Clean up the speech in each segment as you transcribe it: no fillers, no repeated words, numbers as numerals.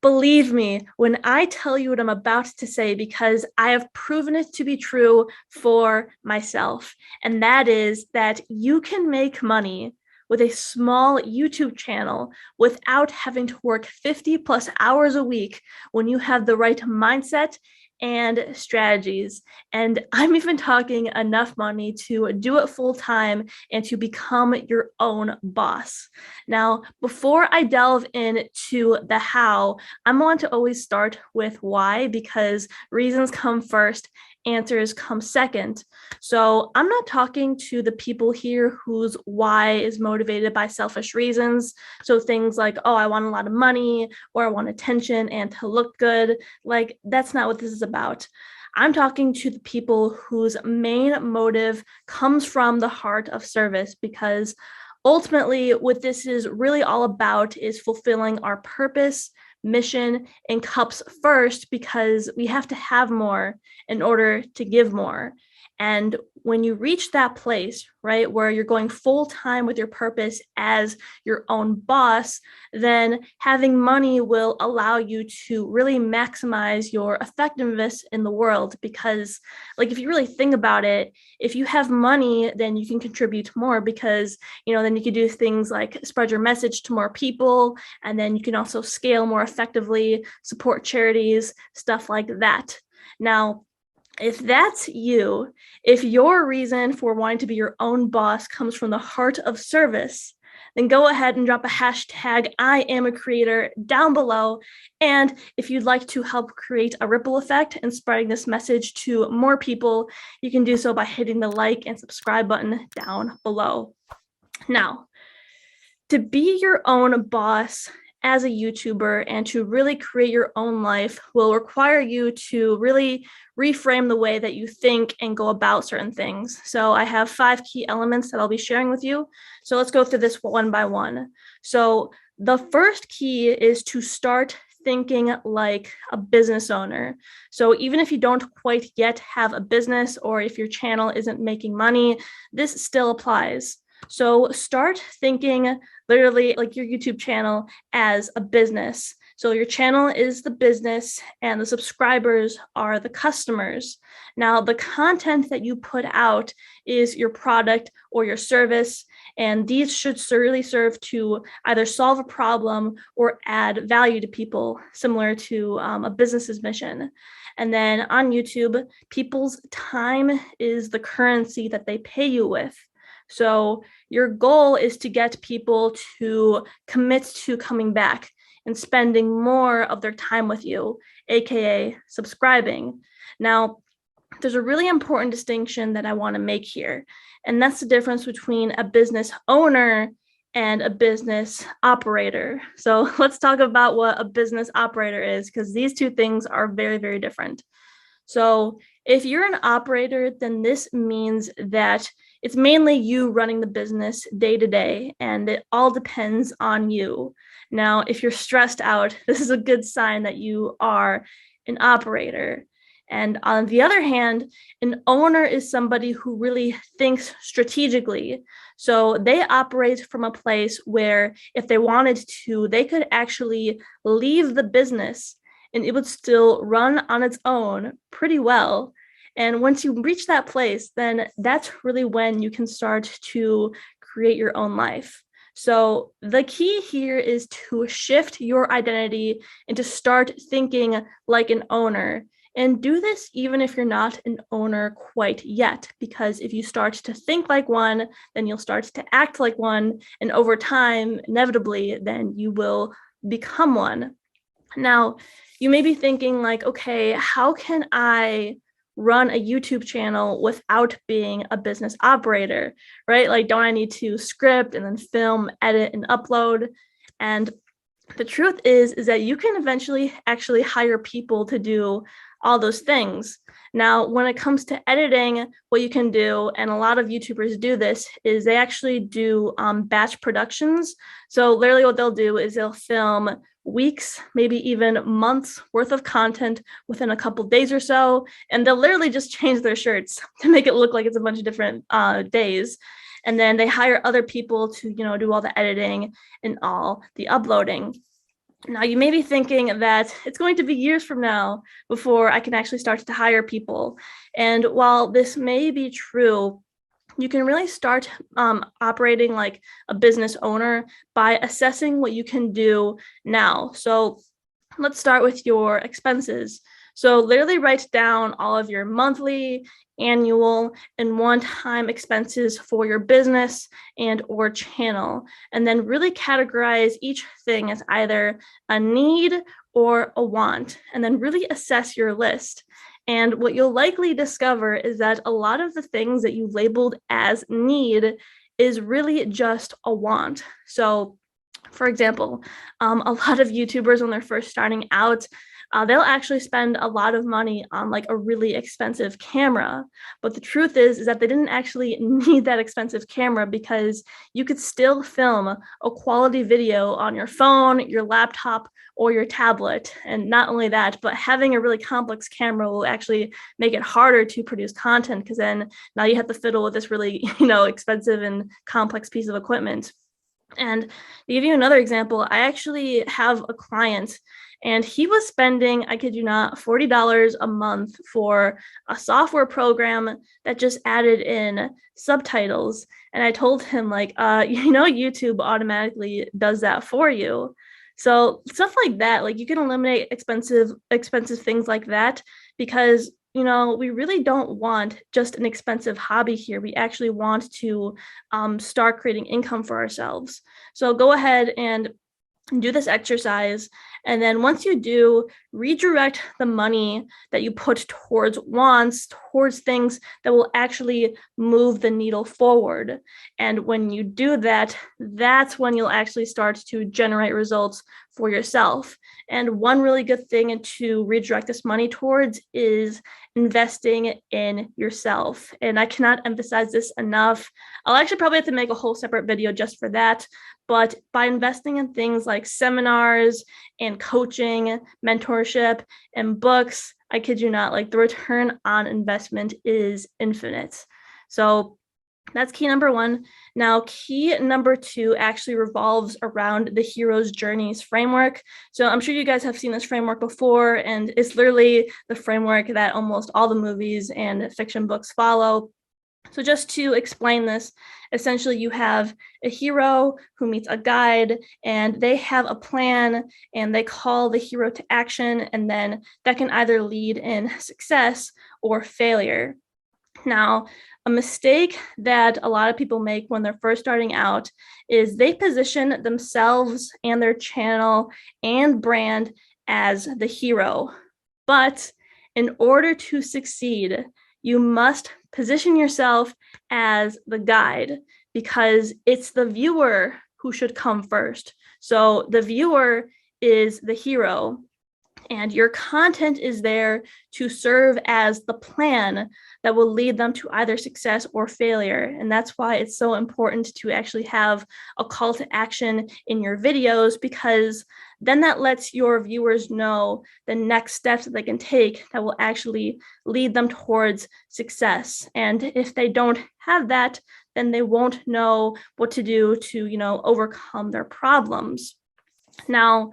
Believe me when I tell you what I'm about to say, because I have proven it to be true for myself. And that is that you can make money with a small YouTube channel without having to work 50 plus hours a week when you have the right mindset and strategies. And I'm even talking enough money to do it full time and to become your own boss. Now, before I delve into the how, I'm going to always start with why, because reasons come first, answers come second. So I'm not talking to the people here whose why is motivated by selfish reasons. So things like, oh, I want a lot of money, or I want attention and to look good. Like, that's not what this is about. I'm talking to the people whose main motive comes from the heart of service, because ultimately what this is really all about is fulfilling our purpose, mission, and cups first, because we have to have more in order to give more. And when you reach that place, right, where you're going full time with your purpose as your own boss, then having money will allow you to really maximize your effectiveness in the world. Because, like, if you really think about it, if you have money, then you can contribute more, because, then you can do things like spread your message to more people, and then you can also scale more effectively, support charities, stuff like that. Now, if that's you, if your reason for wanting to be your own boss comes from the heart of service, then go ahead and drop a hashtag I am a creator down below. And if you'd like to help create a ripple effect and spreading this message to more people, you can do so by hitting the like and subscribe button down below. Now, to be your own boss as a YouTuber and to really create your own life will require you to really reframe the way that you think and go about certain things. So I have 5 key elements that I'll be sharing with you. So let's go through this one by one. So the first key is to start thinking like a business owner. So even if you don't quite yet have a business, or if your channel isn't making money, this still applies. So start thinking literally like your YouTube channel as a business. So your channel is the business and the subscribers are the customers. Now, the content that you put out is your product or your service, and these should really serve to either solve a problem or add value to people, similar to a business's mission. And then on YouTube, people's time is the currency that they pay you with. So your goal is to get people to commit to coming back and spending more of their time with you, aka subscribing. Now, there's a really important distinction that I want to make here, and that's the difference between a business owner and a business operator. So let's talk about what a business operator is, because these two things are very, very different. So if you're an operator, then this means that it's mainly you running the business day to day, and it all depends on you. Now, if you're stressed out, this is a good sign that you are an operator. And on the other hand, an owner is somebody who really thinks strategically. So they operate from a place where if they wanted to, they could actually leave the business and it would still run on its own pretty well. And once you reach that place, then that's really when you can start to create your own life. So the key here is to shift your identity and to start thinking like an owner. And do this even if you're not an owner quite yet, because if you start to think like one, then you'll start to act like one. And over time, inevitably, then you will become one. Now, you may be thinking like, okay, how can I run a YouTube channel without being a business operator, right? Like, don't I need to script and then film, edit, and upload? And the truth is that you can eventually actually hire people to do all those things. Now, when it comes to editing, what you can do, and a lot of YouTubers do this, is they actually do batch productions. So literally what they'll do is they'll film weeks, maybe even months worth of content within a couple days or so, and they'll literally just change their shirts to make it look like it's a bunch of different days. And then they hire other people to, do all the editing and all the uploading. Now, you may be thinking that it's going to be years from now before I can actually start to hire people. And while this may be true, you can really start operating like a business owner by assessing what you can do now. So let's start with your expenses. So literally write down all of your monthly, annual, and one-time expenses for your business and or channel, and then really categorize each thing as either a need or a want, and then really assess your list. And what you'll likely discover is that a lot of the things that you labeled as need is really just a want. So for example, a lot of YouTubers when they're first starting out, they'll actually spend a lot of money on like a really expensive camera. But the truth is that they didn't actually need that expensive camera, because you could still film a quality video on your phone, your laptop, or your tablet. And not only that, but having a really complex camera will actually make it harder to produce content, because then now you have to fiddle with this really, expensive and complex piece of equipment. And to give you another example, I actually have a client, and he was spending, I kid you not, $40 a month for a software program that just added in subtitles. And I told him, like, YouTube automatically does that for you. So stuff like that, like you can eliminate expensive things like that, because we really don't want just an expensive hobby here. We actually want to start creating income for ourselves. So go ahead and do this exercise. And then once you do, redirect the money that you put towards wants, towards things that will actually move the needle forward. And when you do that, that's when you'll actually start to generate results for yourself. And one really good thing to redirect this money towards is investing in yourself. And I cannot emphasize this enough. I'll actually probably have to make a whole separate video just for that. But by investing in things like seminars and coaching, mentorship, and books, I kid you not, like the return on investment is infinite. So that's key number one. Now, key number two actually revolves around the hero's journeys framework. So I'm sure you guys have seen this framework before, and it's literally the framework that almost all the movies and fiction books follow. So just to explain this, essentially you have a hero who meets a guide, and they have a plan, and they call the hero to action, and then that can either lead in success or failure. Now, a mistake that a lot of people make when they're first starting out is they position themselves and their channel and brand as the hero. But in order to succeed, you must position yourself as the guide, because it's the viewer who should come first. So the viewer is the hero, and your content is there to serve as the plan that will lead them to either success or failure. And that's why it's so important to actually have a call to action in your videos, because then that lets your viewers know the next steps that they can take that will actually lead them towards success. And if they don't have that, then they won't know what to do to, overcome their problems. Now,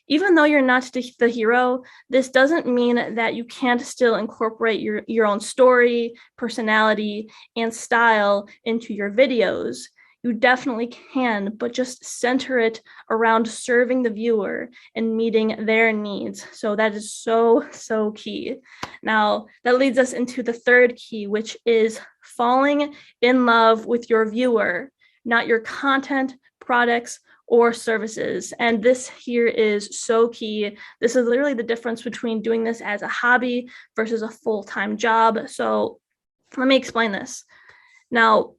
even though you're not the hero, this doesn't mean that you can't still incorporate your own story, personality, and style into your videos. You definitely can, but just center it around serving the viewer and meeting their needs. So that is so, so key. Now, that leads us into the third key, which is falling in love with your viewer, not your content, products, or services. And this here is so key. This is literally the difference between doing this as a hobby versus a full-time job. So let me explain this. Now,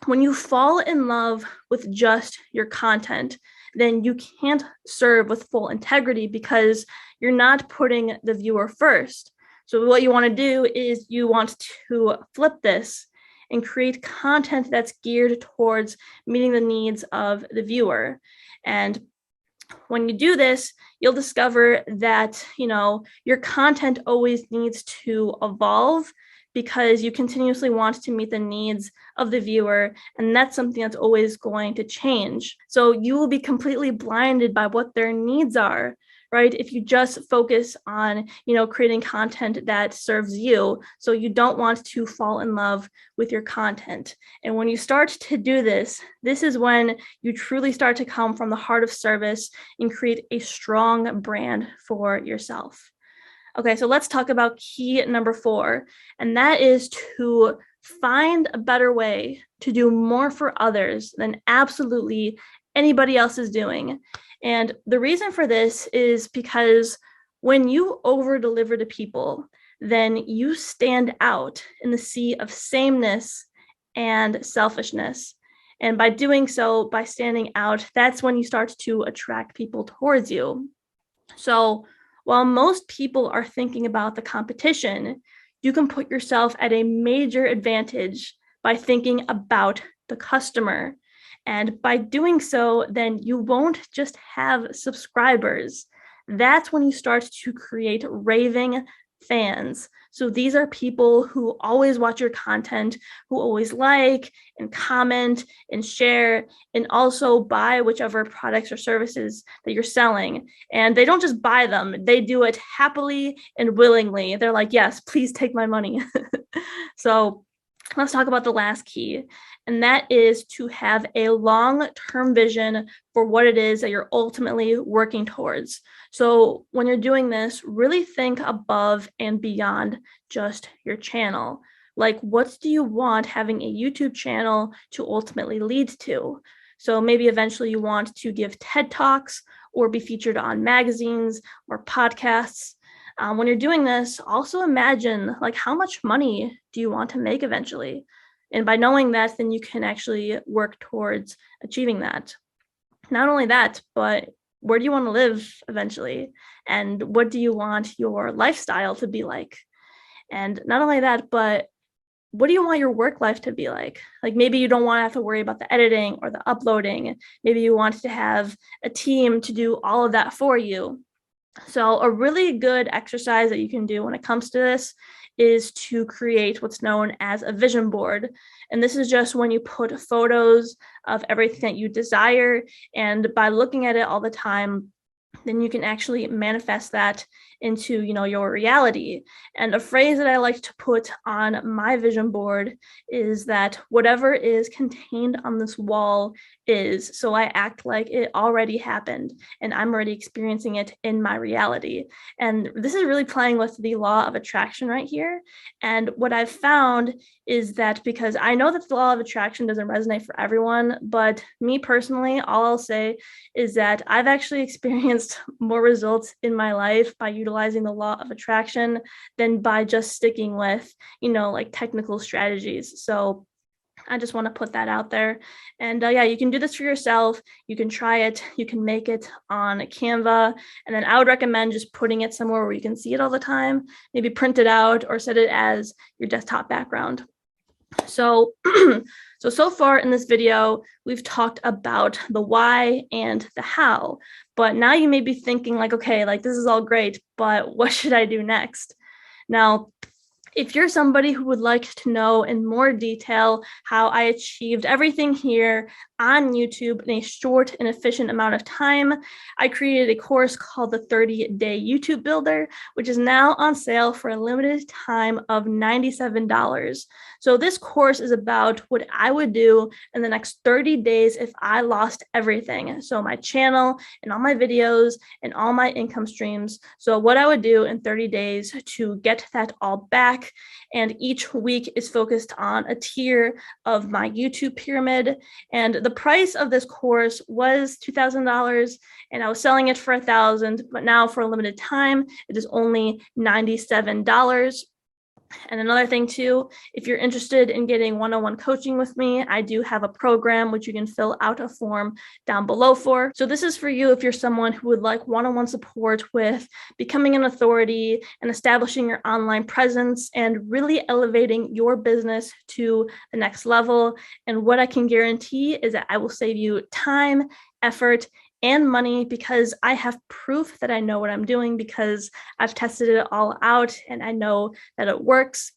when you fall in love with just your content, then you can't serve with full integrity, because you're not putting the viewer first. So what you want to do is you want to flip this and create content that's geared towards meeting the needs of the viewer. And when you do this, you'll discover that, your content always needs to evolve because you continuously want to meet the needs of the viewer, and that's something that's always going to change. So you will be completely blinded by what their needs are, right? If you just focus on, creating content that serves you. So you don't want to fall in love with your content. And when you start to do this, this is when you truly start to come from the heart of service and create a strong brand for yourself. Okay, so let's talk about key number 4, and that is to find a better way to do more for others than absolutely anybody else is doing. And the reason for this is because when you over deliver to people, then you stand out in the sea of sameness and selfishness. And by doing so, by standing out, that's when you start to attract people towards you. So while most people are thinking about the competition, you can put yourself at a major advantage by thinking about the customer. And by doing so, then you won't just have subscribers. That's when you start to create raving fans. So these are people who always watch your content, who always like and comment and share and also buy whichever products or services that you're selling. And they don't just buy them, they do it happily and willingly. They're like, yes, please take my money. So let's talk about the last key, and that is to have a long-term vision for what it is that you're ultimately working towards. So when you're doing this, really think above and beyond just your channel. Like, what do you want having a YouTube channel to ultimately lead to? So maybe eventually you want to give TED Talks or be featured on magazines or podcasts. When you're doing this, also imagine, like, how much money do you want to make eventually? And by knowing that, then you can actually work towards achieving that. Not only that, but where do you want to live eventually? And what do you want your lifestyle to be like? And not only that, but what do you want your work life to be like? Like, maybe you don't want to have to worry about the editing or the uploading. Maybe you want to have a team to do all of that for you. So a really good exercise that you can do when it comes to this is to create what's known as a vision board. And this is just when you put photos of everything that you desire, and by looking at it all the time, then you can actually manifest that into, your reality. And a phrase that I like to put on my vision board is that whatever is contained on this wall is. So I act like it already happened and I'm already experiencing it in my reality. And this is really playing with the law of attraction right here. And what I've found is that, because I know that the law of attraction doesn't resonate for everyone, but me personally, all I'll say is that I've actually experienced more results in my life by utilizing the law of attraction than by just sticking with, like technical strategies. So I just want to put that out there. And yeah, you can do this for yourself. You can try it. You can make it on Canva. And then I would recommend just putting it somewhere where you can see it all the time. Maybe print it out or set it as your desktop background. So, so far in this video, we've talked about the why and the how, but now you may be thinking like, okay, like this is all great, but what should I do next? Now, if you're somebody who would like to know in more detail how I achieved everything here on YouTube in a short and efficient amount of time, I created a course called the 30-Day YouTube Builder, which is now on sale for a limited time of $97. So this course is about what I would do in the next 30 days if I lost everything. So my channel and all my videos and all my income streams. So what I would do in 30 days to get that all back. And each week is focused on a tier of my YouTube pyramid. And the price of this course was $2,000 and I was selling it for $1,000, but now for a limited time, it is only $97. And another thing too, if you're interested in getting one-on-one coaching with me, I do have a program which you can fill out a form down below for. So this is for you if you're someone who would like one-on-one support with becoming an authority and establishing your online presence and really elevating your business to the next level. And what I can guarantee is that I will save you time, effort, and money, because I have proof that I know what I'm doing, because I've tested it all out and I know that it works.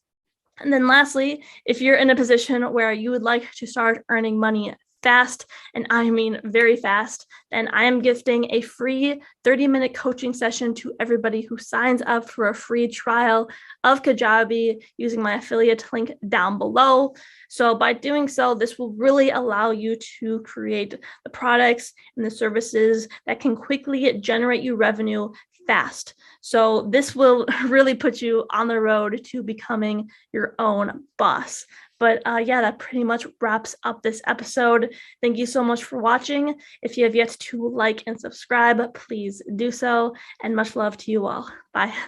And then lastly, if you're in a position where you would like to start earning money fast, and I mean very fast, then I am gifting a free 30-minute coaching session to everybody who signs up for a free trial of Kajabi using my affiliate link down below. So by doing so, this will really allow you to create the products and the services that can quickly generate you revenue fast. So this will really put you on the road to becoming your own boss. But yeah, that pretty much wraps up this episode. Thank you so much for watching. If you have yet to like and subscribe, please do so. And much love to you all. Bye.